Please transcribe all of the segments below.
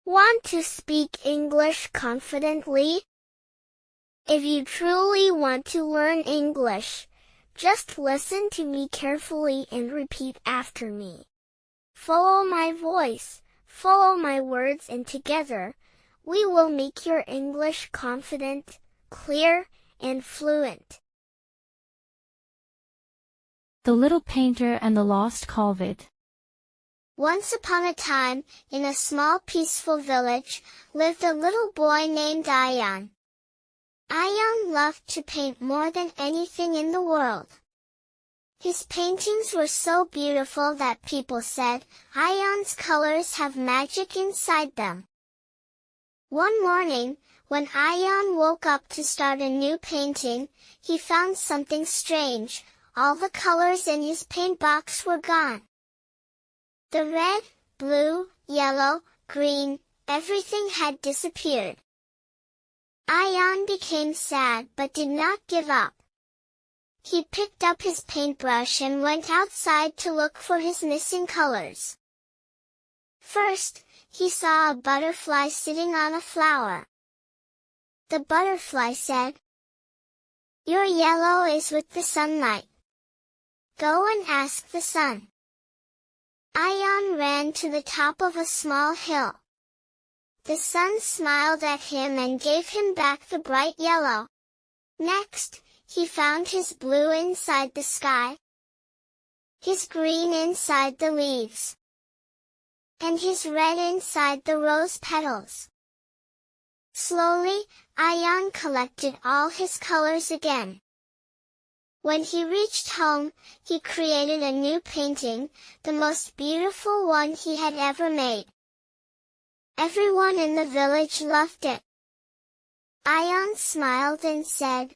Want to speak English confidently? If you truly want to learn English, just listen to me carefully and repeat after me. Follow my voice, follow my words, and together, we will make your English confident, clear, and fluent. The Little Painter and the Lost Culvert. Once upon a time, in a small peaceful village, lived a little boy named Ion. Ion loved to paint more than anything in the world. His paintings were so beautiful that people said, Ion's colors have magic inside them. One morning, when Ion woke up to start a new painting, he found something strange. All the colors in his paint box were gone. The red, blue, yellow, green, everything had disappeared. Ion became sad but did not give up. He picked up his paintbrush and went outside to look for his missing colors. First, he saw a butterfly sitting on a flower. The butterfly said, "Your yellow is with the sunlight. Go and ask the sun." Ion ran to the top of a small hill. The sun smiled at him and gave him back the bright yellow. Next, he found his blue inside the sky, his green inside the leaves, and his red inside the rose petals. Slowly, Ion collected all his colors again. When he reached home, he created a new painting, the most beautiful one he had ever made. Everyone in the village loved it. Ion smiled and said,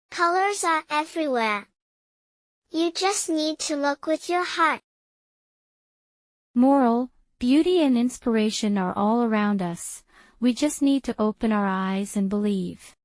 "Colors are everywhere. You just need to look with your heart." Moral: beauty and inspiration are all around us. We just need to open our eyes and believe.